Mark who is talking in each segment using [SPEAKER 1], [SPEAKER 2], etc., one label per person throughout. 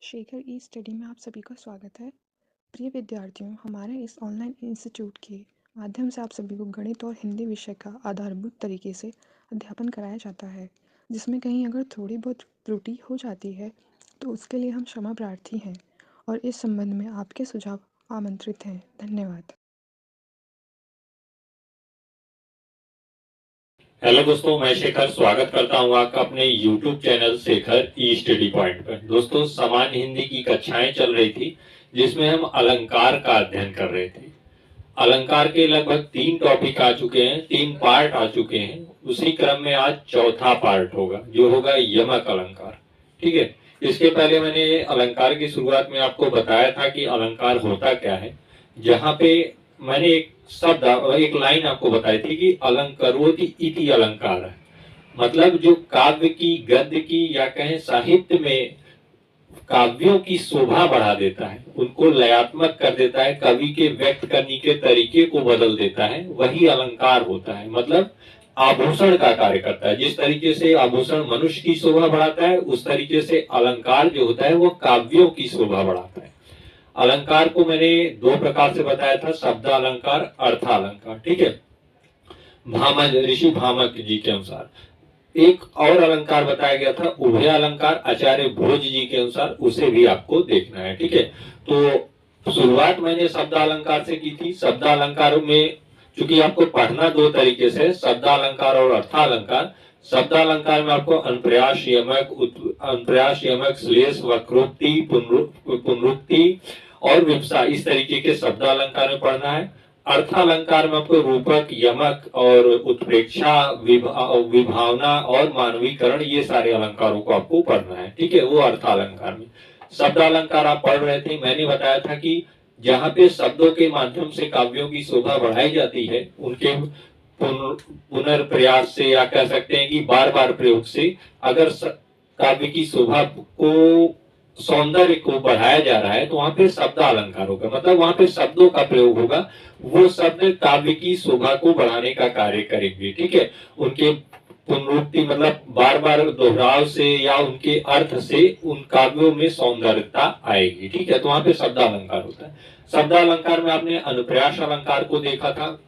[SPEAKER 1] शेखर ई study में आप सभी का स्वागत है। प्रिय विद्यार्थियों, हमारे इस ऑनलाइन इंस्टीट्यूट के माध्यम से आप सभी को गणित और हिंदी विषय का आधारभूत तरीके से अध्यापन कराया जाता है, जिसमें कहीं अगर थोड़ी बहुत त्रुटि हो जाती है तो उसके लिए हम क्षमा प्रार्थी हैं और इस संबंध में आपके सुझाव आमंत्रित हैं। धन्यवाद।
[SPEAKER 2] हेलो दोस्तों, मैं शेखर स्वागत करता हूं आपका अपने YouTube चैनल शेखर ई स्टडी पॉइंट पर। दोस्तों, सामान्य हिंदी की कक्षाएं चल रही थी जिसमें हम अलंकार का अध्ययन कर रहे थे। अलंकार के लगभग 3 टॉपिक आ चुके हैं, 3 पार्ट आ चुके हैं। उसी क्रम में आज चौथा पार्ट होगा जो होगा यमक अलंकार। ठीक है। इसके पहले मैंने अलंकार की शुरुआत में आपको बताया था कि अलंकार होता क्या है। जहां पे मैंने एक लाइन आपको बताई थी कि अलंकरोति इति अलंकार है, मतलब जो काव्य की, गद्य की या कहें साहित्य में काव्यों की शोभा बढ़ा देता है, उनको लयात्मक कर देता है, कवि के व्यक्त करने के तरीके को बदल देता है, वही अलंकार होता है। मतलब आभूषण का कार्य करता है। जिस तरीके से आभूषण मनुष्य की शोभा बढ़ाता है, उस तरीके से अलंकार जो होता है वो काव्यों की शोभा बढ़ाता है। अलंकार को मैंने 2 प्रकार से बताया था, शब्द अलंकार, अर्थ अलंकार। ठीक है। भामज, ऋषि भामक जी के अनुसार एक और अलंकार बताया गया था, उभय अलंकार, आचार्य भोज जी के अनुसार, उसे भी आपको देखना है। ठीक है। तो शुरुआत मैंने शब्द अलंकार से की थी। शब्द अलंकार में चूंकि आपको पढ़ना 2 तरीके से, शब्द अलंकार और अर्थालंकार। शब्द अलंकार में आपको अनुप्रयास, यमक, श्लेष, वक्रोक्ति, पुनरुक्ति और विवक्षा, इस तरीके के शब्द अलंकार में पढ़ना है। अर्थालंकार में आपको रूपक, यमक और उत्प्रेक्षा, विभावना और मानवीकरण, ये सारे अलंकारों को आपको पढ़ना है। ठीक है। वो अर्थालंकार में। शब्द अलंकार आप पढ़ रहे थे, मैंने बताया था कि जहां पे शब्दों के माध्यम से काव्यों की शोभा बढ़ाई जाती है, उनके पुनर्प्रयास से या कह सकते हैं कि बार बार प्रयोग से अगर काव्य की शोभा को, सौंदर्य को बढ़ाया जा रहा है, तो वहां पे शब्द अलंकार होगा। मतलब वहां पे शब्दों का प्रयोग होगा, वो शब्द काव्य की शोभा को बढ़ाने का कार्य करेंगे। ठीक है। उनके पुनरुक्ति मतलब बार बार दोहराव से या उनके अर्थ से उन काव्यों में सौंदर्यता आएगी। ठीक है। तो वहां पे शब्द अलंकार होता है। शब्द अलंकार में आपने अनुप्रास अलंकार को देखा था।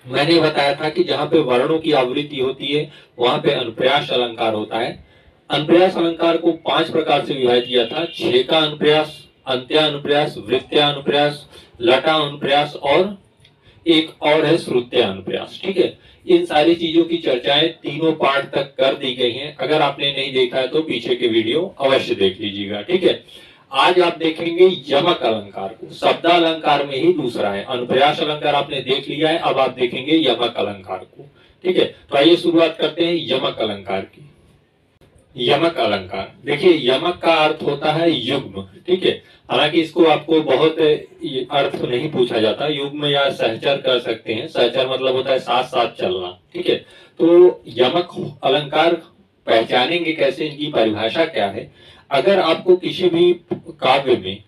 [SPEAKER 2] मैंने बताया था कि जहां पे वर्णों की आवृत्ति होती है वहां पे अनुप्रास अलंकार होता है। अनुप्रास अलंकार को 5 प्रकार से विभाजित किया था, छेका अनुप्रास, अंत्या अनुप्रास, वृत्त्या अनुप्रास, लटा अनुप्रास और एक और है श्रुत्या अनुप्रास। ठीक है। इन सारी चीजों की चर्चाएं तीनों पार्ट तक कर दी गई हैं। अगर आपने नहीं देखा है तो पीछे के वीडियो अवश्य देख लीजिएगा। ठीक है। आज आप देखेंगे यमक अलंकार को। शब्द अलंकार में ही दूसरा है। अनुप्रास अलंकार आपने देख लिया है, अब आप देखेंगे यमक अलंकार को। ठीक है। तो आइए शुरुआत करते हैं यमक अलंकार की। यमक अलंकार, देखिए यमक का अर्थ होता है युग्म। ठीक है। हालांकि इसको आपको बहुत अर्थ नहीं पूछा जाता, युग्म या सहचर कर सकते हैं। सहचर मतलब होता है साथ साथ चलना। ठीक है। तो यमक अलंकार पहचानेंगे कैसे, इनकी परिभाषा क्या है। अगर आपको किसी भी काव्य में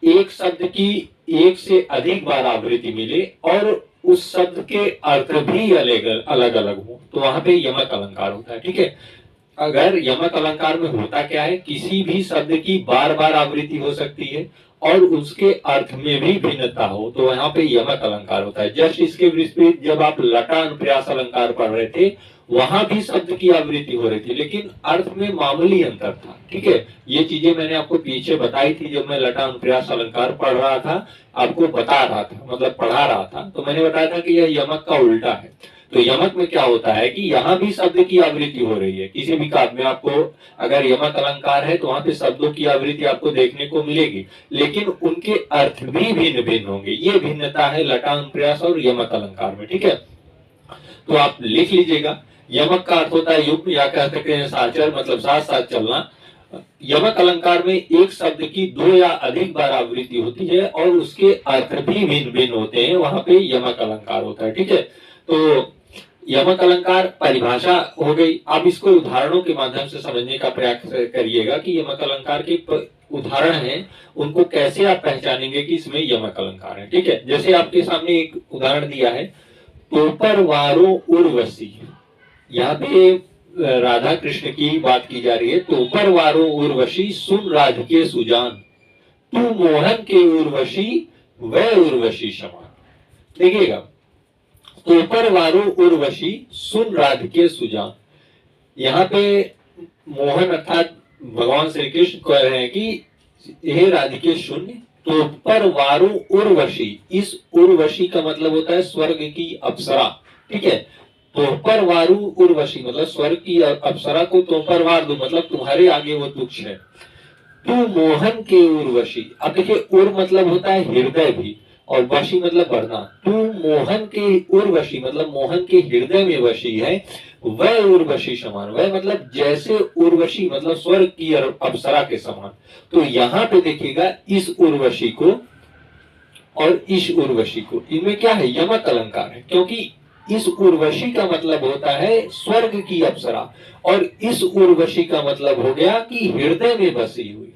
[SPEAKER 2] एक शब्द की एक से अधिक बार आवृत्ति मिले और उस शब्द के अर्थ भी अलग अलग हो, तो वहां पे यमक अलंकार होता है। ठीक है। अगर यमक अलंकार में होता क्या है, किसी भी शब्द की बार बार आवृत्ति हो सकती है और उसके अर्थ में भी भिन्नता हो, तो यहाँ पे यमक अलंकार होता है। जस्ट इसके विपरीत जब आप लटा अनुप्रास अलंकार पढ़ रहे थे, वहां भी शब्द की आवृत्ति हो रही थी लेकिन अर्थ में मामूली अंतर था। ठीक है। ये चीजें मैंने आपको पीछे बताई थी जब मैं लटा अनुप्रास अलंकार पढ़ रहा था, आपको बता रहा था, मतलब पढ़ा रहा था, तो मैंने बताया था कि यह यमक का उल्टा है। तो यमक में क्या होता है कि यहाँ भी शब्द की आवृत्ति हो रही है। किसी भी काव्य में आपको अगर यमक अलंकार है तो वहां पे शब्दों की आवृत्ति आपको देखने को मिलेगी, लेकिन उनके अर्थ भी भिन्न भिन्न होंगे। ये भिन्नता है लटा अनुप्रास और यमक अलंकार में। ठीक है। तो आप लिख लीजिएगा, यमक का अर्थ होता है युग्म या कह सकते हैं साचर, मतलब साथ साथ चलना। यमक अलंकार में एक शब्द की 2 या अधिक बार आवृत्ति होती है और उसके अर्थ भी भिन्न भिन्न होते हैं, वहां पे यमक अलंकार होता है। ठीक है। तो यमक अलंकार परिभाषा हो गई। अब इसको उदाहरणों के माध्यम से समझने का प्रयास करिएगा कि यमक अलंकार के उदाहरण हैं, उनको कैसे आप पहचानेंगे कि इसमें यमक अलंकार है। ठीक है। जैसे आपके सामने एक उदाहरण दिया है, तोपर वारो उर्वशी। यहाँ पे राधा कृष्ण की बात की जा रही है। तो पर वारो उर्वशी सुन राधिके सुजान, तू मोहन के उर्वशी वह उर्वशी समान। देखिएगा, तो पर वारो उर्वशी सुन राधिके सुजान, यहाँ पे मोहन अर्थात भगवान श्री कृष्ण कह रहे हैं कि हे राधिके शून्य, तो पर वारु उर्वशी, इस उर्वशी का मतलब होता है स्वर्ग की अप्सरा, ठीक है। तो पर वारु उर्वशी मतलब स्वर्ग की अप्सरा को तो पर वार दो, मतलब तुम्हारे आगे वो तुच्छ है। तू मोहन के उर्वशी, अब देखिए उर मतलब होता है हृदय भी, और वशी मतलब बढ़ना। तू मोहन के उर्वशी मतलब मोहन के हृदय में वशी है, वह उर्वशी समान, वह मतलब जैसे उर्वशी मतलब स्वर्ग की अप्सरा के समान। तो यहाँ पे देखिएगा इस उर्वशी को और इस उर्वशी को, इनमें क्या है, यमक अलंकार है, क्योंकि इस उर्वशी का मतलब होता है स्वर्ग की अप्सरा, और इस उर्वशी का मतलब हो गया कि हृदय में बसी हुई।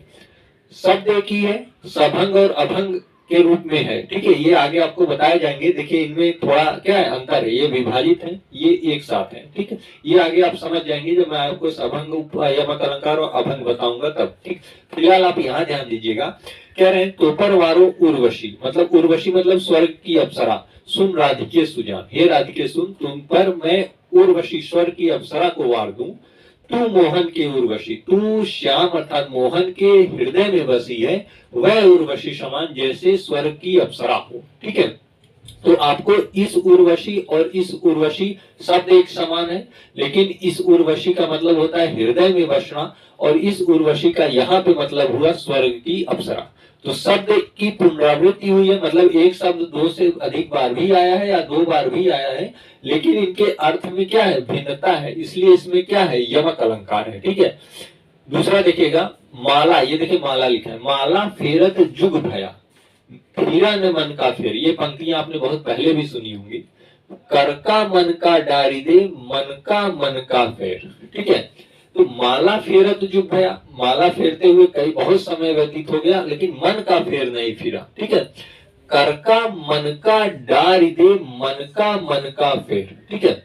[SPEAKER 2] शब्द एक ही है, सभंग और अभंग के रूप में है, ठीक है। ये आगे आपको बताए जाएंगे, देखिए इनमें थोड़ा क्या है, अंतर है, ये विभाजित है, ये एक साथ है, ठीक है। ये आगे आप समझ जाएंगे जब मैं आपको सभंग यमक अलंकार और अभंग बताऊंगा तब, ठीक। फिलहाल आप यहाँ ध्यान दीजिएगा, कह रहे हैं तो पर वारो उर्वशी मतलब स्वर्ग की अप्सरा, सुन राधिके सुजान, हे राधिके सुन, तुम पर मैं उर्वशी स्वर्ग की अप्सरा को वार दूं। तू मोहन के उर्वशी, तू श्याम अर्थात मोहन के हृदय में बसी है, वह उर्वशी समान जैसे स्वर्ग की अप्सरा हो, ठीक है। तो आपको इस उर्वशी और इस उर्वशी शब्द एक समान है, लेकिन इस उर्वशी का मतलब होता है हृदय में बसना, और इस उर्वशी का यहाँ पे मतलब हुआ स्वर्ग की अप्सरा। तो शब्द की पुनरावृत्ति हुई है, मतलब एक शब्द दो से अधिक बार भी आया है या दो बार भी आया है, लेकिन इनके अर्थ में क्या है, भिन्नता है, इसलिए इसमें क्या है, यमक अलंकार है, ठीक है। दूसरा देखिएगा, माला, ये देखिए माला लिखा है, माला फेरत जुग भया, फेरा न मन का फेर, ये पंक्तियां आपने बहुत पहले भी सुनी होंगी। कर का मन का डारी दे, मन का फेर, ठीक है। तो माला फेरत जुग भया, माला फेरते हुए कई बहुत समय व्यतीत हो गया, लेकिन मन का फेर नहीं फिरा, ठीक है। कर का मन का डारी दे, मन का फेर, ठीक है।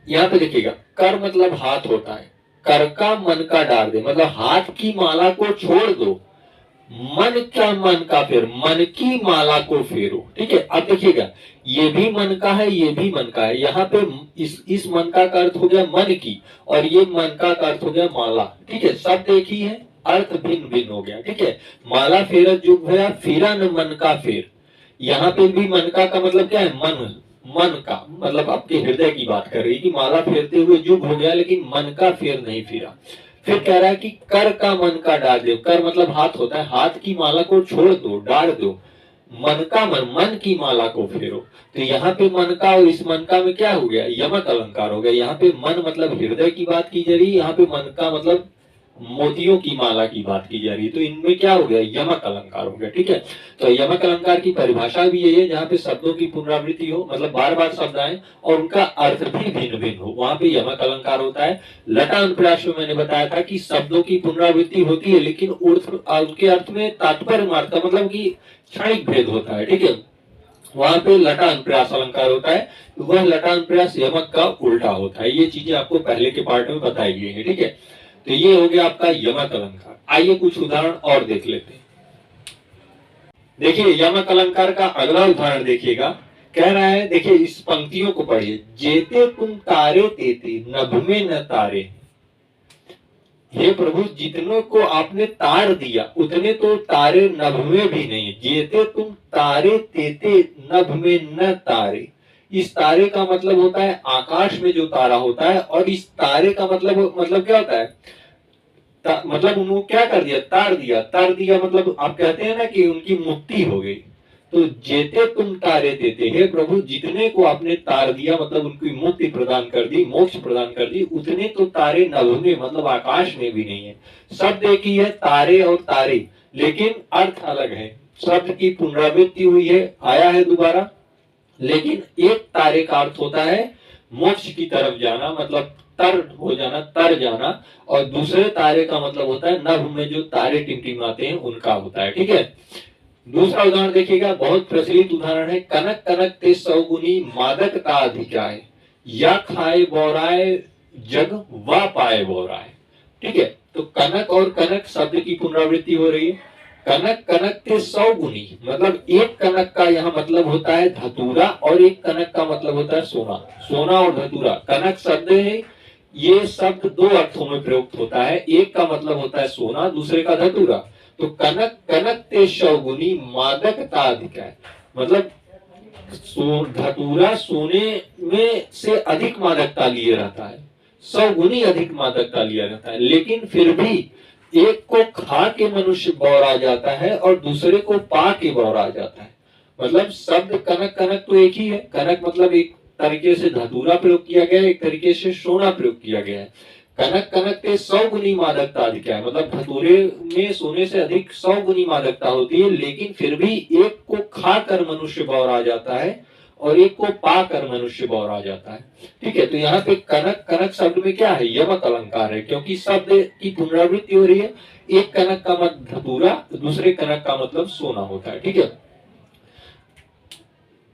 [SPEAKER 2] यहाँ पे देखिएगा, कर मतलब हाथ होता है, कर का मन का डार दे मतलब हाथ की माला को छोड़ दो, मन का फेर, मन की माला को फेरो, ठीक है। अब देखिएगा, ये भी मन का है, ये भी मन का है, यहाँ पे इस मन का अर्थ हो गया मन की, और ये मन का अर्थ हो गया माला, ठीक है। शब्द एक ही है, अर्थ भिन्न भिन्न हो गया, ठीक है। माला फेरत जुग भया, फिरा न मन का फेर, यहाँ पे भी मन का मतलब क्या है, मन का मतलब आपके हृदय की बात कर रही है कि माला फेरते हुए जुग हो गया, लेकिन मन का फेर नहीं फिरा। फिर कह रहा है कि कर का मन का डाल दो, कर मतलब हाथ होता है, हाथ की माला को छोड़ दो, डाल दो, मन का मन की माला को फेरो। तो यहाँ पे मन का और इस मन का में क्या हो गया, यमक अलंकार हो गया। यहाँ पे मन मतलब हृदय की बात की जा रही है, यहाँ पे मन का मतलब मोतियों की माला की बात की जा रही है। तो इनमें क्या हो गया, यमक अलंकार हो गया, ठीक है। तो यमक अलंकार की परिभाषा भी यही है, जहाँ पे शब्दों की पुनरावृत्ति हो, मतलब बार बार शब्द आए और उनका अर्थ भी भिन्न भिन्न हो, वहां पे यमक अलंकार होता है। लटा अनुप्रास में मैंने बताया था कि शब्दों की पुनरावृत्ति होती है, लेकिन उनके अर्थ में तात्पर्य मार्ग का मतलब की क्षणिक भेद होता है, ठीक है। वहां पे लटा अनुप्रास अलंकार होता है, वह लटा अनुप्रास यमक का उल्टा होता है। ये चीजें आपको पहले के पार्ट में बताई गई है, ठीक है। तो ये हो गया आपका यमक अलंकार। आइए कुछ उदाहरण और देख लेते हैं। देखिए यमक अलंकार का अगला उदाहरण देखिएगा, कह रहा है, देखिए इस पंक्तियों को पढ़िए, जेते तुम तारे तेते नभ में न तारे, हे प्रभु जितनों को आपने तार दिया उतने तो तारे नभ में भी नहीं। जेते तुम तारे तेते नभ में न तारे, इस तारे का मतलब होता है आकाश में जो तारा होता है, और इस तारे का मतलब क्या होता है, मतलब उनको क्या कर दिया, तार दिया मतलब आप कहते हैं ना कि उनकी मुक्ति हो गई। तो जेते तुम तारे देते, हे प्रभु जितने को आपने तार दिया मतलब उनकी मुक्ति प्रदान कर दी, मोक्ष प्रदान कर दी, उतने तो तारे नभ में मतलब आकाश में भी नहीं है। शब्द एक ही है, तारे और तारे, लेकिन अर्थ अलग है। शब्द की पुनरावृत्ति हुई है, आया है दोबारा, लेकिन एक तारे का अर्थ होता है मोक्ष की तरफ जाना, मतलब तर हो जाना, तर जाना, और दूसरे तारे का मतलब होता है नभ में जो तारे टिमटिमाते हैं उनका होता है, ठीक है। दूसरा उदाहरण देखिएगा, बहुत प्रचलित उदाहरण है, कनक कनक ते सौगुनी मादकता अधिकाय, या खाए बौराए जग वा पाए बोराए। ठीक है, तो कनक और कनक शब्द की पुनरावृत्ति हो रही है। कनक कनक के 100 गुनी, मतलब एक कनक का यहाँ मतलब होता है धतूरा और एक कनक का मतलब होता है सोना। सोना और धतूरा कनक शब्द है, ये शब्द दो अर्थों में प्रयुक्त होता है, एक का मतलब होता है सोना, दूसरे का धतूरा। तो कनक कनक ते 100 गुनी मादकता अधिक है, मतलब धतूरा सोने में से अधिक मादकता लिए रहता है, 100 गुनी अधिक मादकता लिया रहता है, लेकिन फिर भी एक को खा के मनुष्य बौरा जाता है और दूसरे को पा के बौरा जाता है। मतलब शब्द कनक कनक तो एक ही है, कनक मतलब एक तरीके से धतूरा प्रयोग किया गया है, एक तरीके से सोना प्रयोग किया गया है। कनक कनक के 100 गुनी मादकता अधिक है, मतलब धतूरे में सोने से अधिक 100 गुनी मादकता होती है, लेकिन फिर भी एक को खाकर मनुष्य बौरा जाता है और एक को पाकर मनुष्य बौरा जाता है। ठीक है, तो यहाँ पे कनक कनक शब्द में क्या है, यमक अलंकार है, क्योंकि शब्द की पुनरावृत्ति हो रही है। एक कनक का मतलब धतूरा, दूसरे कनक का मतलब सोना होता है। ठीक है,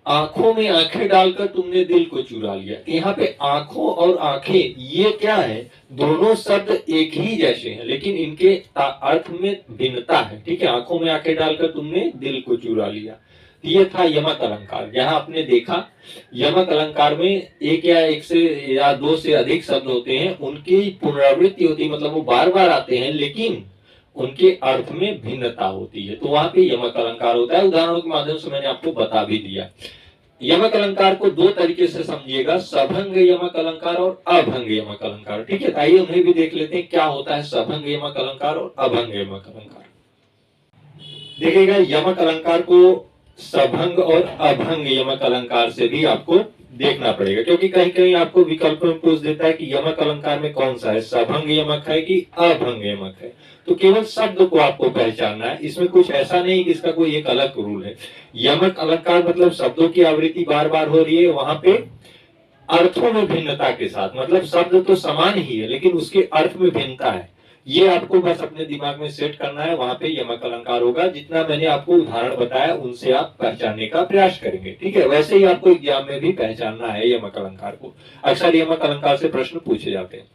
[SPEAKER 2] आंखों में आंखें डालकर तुमने दिल को चुरा लिया। यहाँ पे आंखों और आंखें ये क्या है, दोनों शब्द एक ही जैसे हैं, लेकिन इनके अर्थ में भिन्नता है। ठीक है, आंखों में आंखें डालकर तुमने दिल को चुरा लिया, ये था यमक अलंकार। यहाँ आपने देखा यमक अलंकार में एक या एक से या दो से अधिक शब्द होते हैं, उनकी पुनरावृत्ति होती है, मतलब वो बार बार आते हैं, लेकिन उनके अर्थ में भिन्नता होती है, तो वहां पे यमक अलंकार होता है। उदाहरणों के माध्यम से मैंने आपको बता भी दिया। यमक अलंकार को दो तरीके से समझिएगा, सभंग यमक अलंकार और अभंग यमक अलंकार। ठीक है, आइए उन्हें भी देख लेते हैं क्या होता है सभंग यमक अलंकार और अभंग यमक अलंकार। देखिएगा, यमक अलंकार को सभंग और अभंग यमक अलंकार से भी आपको देखना पड़ेगा, क्योंकि कहीं कहीं आपको विकल्प में पूछ देता है कि यमक अलंकार में कौन सा है, सभंग यमक है कि अभंग यमक है। तो केवल शब्द को आपको पहचानना है, इसमें कुछ ऐसा नहीं कि इसका कोई एक अलग रूल है। यमक अलंकार मतलब शब्दों की आवृत्ति बार बार हो रही है, वहां पे अर्थों में भिन्नता के साथ, मतलब शब्द तो समान ही है लेकिन उसके अर्थ में भिन्नता है, ये आपको बस अपने दिमाग में सेट करना है। वहां पे यमक अलंकार होगा, जितना मैंने आपको उदाहरण बताया उनसे आप पहचानने का प्रयास करेंगे। ठीक है, वैसे ही आपको एग्जाम में भी पहचानना है यमक अलंकार को। अक्सर यमक अलंकार से प्रश्न पूछे जाते हैं।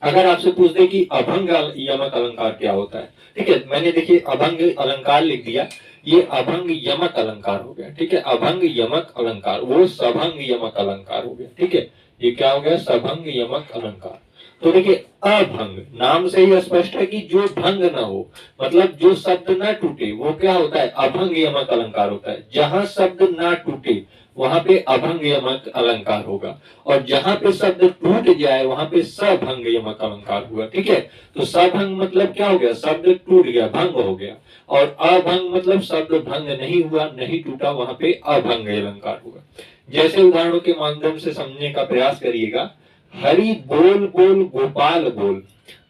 [SPEAKER 2] अगर आपसे पूछ दे कि अभंग यमक अलंकार क्या होता है, ठीक है, मैंने देखिए अभंग अलंकार लिख दिया, ये अभंग यमक अलंकार हो गया। ठीक है, अभंग यमक अलंकार, वो सभंग यमक अलंकार हो गया। ठीक है, ये क्या हो गया, सभंग यमक अलंकार। तो देखिए अभंग नाम से ही स्पष्ट है कि जो भंग ना हो, मतलब जो शब्द ना टूटे, वो क्या होता है, अभंग यमक अलंकार होता है। जहां शब्द ना टूटे वहां पे अभंग यमक अलंकार होगा, और जहां पे शब्द टूट जाए वहां पे सभंग यमक अलंकार हुआ। ठीक है, तो सभंग मतलब क्या हो गया, शब्द टूट गया, भंग हो गया, और अभंग मतलब शब्द भंग नहीं हुआ, नहीं टूटा, वहां पे अभंग अलंकार हुआ। जैसे उदाहरणों के माध्यम से समझने का प्रयास करिएगा। हरि बोल बोल गोपाल बोल,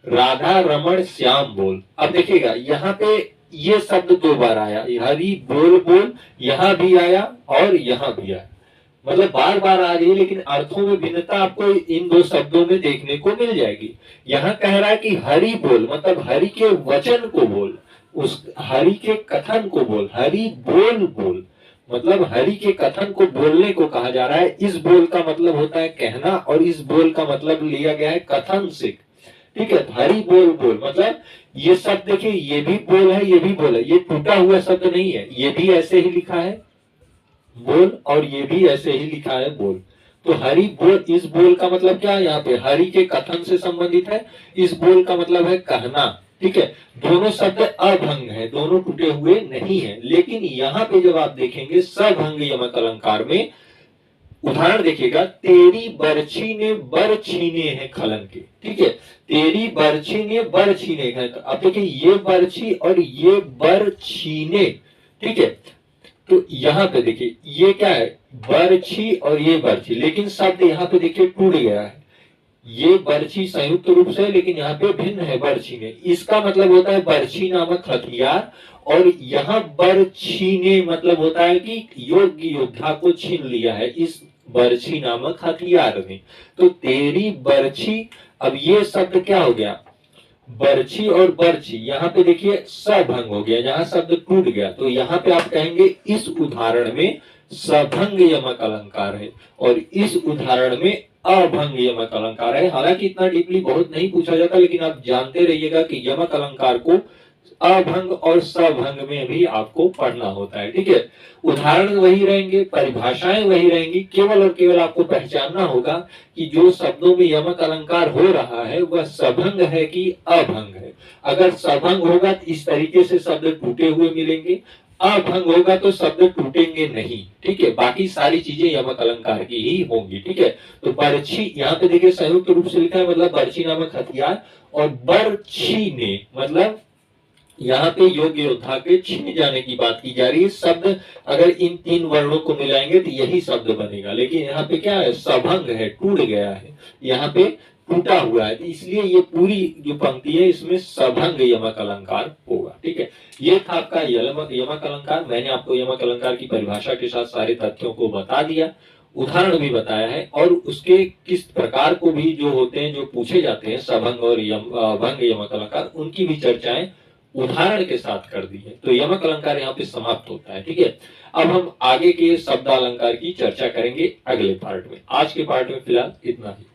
[SPEAKER 2] राधा रमण श्याम बोल। अब देखिएगा यहाँ पे ये शब्द दो बार आया, हरि बोल बोल, यहाँ भी आया और यहाँ भी आया, मतलब बार बार आ रही है, लेकिन अर्थों में भिन्नता आपको इन दो शब्दों में देखने को मिल जाएगी। यहाँ कह रहा है कि हरि बोल, मतलब हरि के वचन को बोल, उस हरि के कथन को बोल। हरि बोल बोल मतलब हरि के कथन को बोलने को कहा जा रहा है। इस बोल का मतलब होता है कहना, और इस बोल का मतलब लिया गया है कथन से। ठीक है, हरि बोल बोल मतलब ये शब्द देखिए, ये भी बोल है, ये भी बोल है, ये टूटा हुआ शब्द नहीं है, ये भी ऐसे ही लिखा है बोल, और ये भी ऐसे ही लिखा है बोल। तो हरि बोल, इस बोल का मतलब क्या है, यहाँ पे हरि के कथन से संबंधित है, इस बोल का मतलब है कहना। ठीक है, दोनों शब्द अभंग है, दोनों टूटे हुए नहीं है, लेकिन यहाँ पे जब आप देखेंगे सभंग यमक अलंकार में, उदाहरण देखिएगा, तेरी बरछी ने बर छीने हैं खलन के। ठीक है, तेरी बरछी ने बर छीने हैं, अब देखिए ये बरछी और ये बर छीने। ठीक है, तो यहाँ पे देखिए ये क्या है, बरछी और ये बरछी, लेकिन शब्द यहाँ पे देखिए टूट गया है। ये बरछी संयुक्त रूप से, लेकिन यहाँ पे भिन्न है बरछी ने, इसका मतलब होता है बरछी नामक हथियार, और यहाँ बरछी ने मतलब होता है कि योग्य योद्धा को छीन लिया है इस बरछी नामक हथियार ने। तो तेरी बरछी, अब ये शब्द क्या हो गया, बरछी और बरछी, यहाँ पे देखिए सभंग हो गया, यहाँ शब्द टूट गया, तो यहाँ पे आप कहेंगे इस उदाहरण में सभंग यमक अलंकार है, और इस उदाहरण में अभंग यमक अलंकार है। हालांकि इतना डीपली बहुत नहीं पूछा जाता, लेकिन आप जानते रहिएगा कि यमक अलंकार को अभंग और सभंग में भी आपको पढ़ना होता है। ठीक है, उदाहरण वही रहेंगे, परिभाषाएं वही रहेंगी, केवल और केवल आपको पहचानना होगा कि जो शब्दों में यमक अलंकार हो रहा है वह सभंग है कि अभंग है। अगर सभंग होगा तो इस तरीके से शब्द टूटे हुए मिलेंगे, अभंग होगा तो शब्द टूटेंगे नहीं। ठीक है, बाकी सारी चीजें यमक अलंकार की ही होंगी। ठीक है, तो बर्छी यहाँ पे देखिए संयुक्त रूप से लिखा है, मतलब बर्छी नामक हथियार, और बर्छी ने मतलब यहाँ पे योग्य योद्धा के छिन जाने की बात की जा रही है। शब्द अगर इन तीन वर्णों को मिलाएंगे तो यही शब्द बनेगा, लेकिन यहाँ पे क्या है, सभंग है, टूट गया है, यहाँ पे टूटा हुआ है, तो इसलिए ये पूरी जो पंक्ति है इसमें सभंग यमक अलंकार होगा। ठीक है, ये था आपका यमक अलंकार। मैंने आपको यमक अलंकार की परिभाषा के साथ सारे तथ्यों को बता दिया, उदाहरण भी बताया है, और उसके किस प्रकार को भी जो होते हैं, जो पूछे जाते हैं सभंग और भंग यमक अलंकार, उनकी भी चर्चाएं उदाहरण के साथ कर दी है। तो यमक अलंकार यहाँ पे समाप्त होता है। ठीक है, अब हम आगे के शब्द अलंकार की चर्चा करेंगे अगले पार्ट में। आज के पार्ट में फिलहाल इतना ही।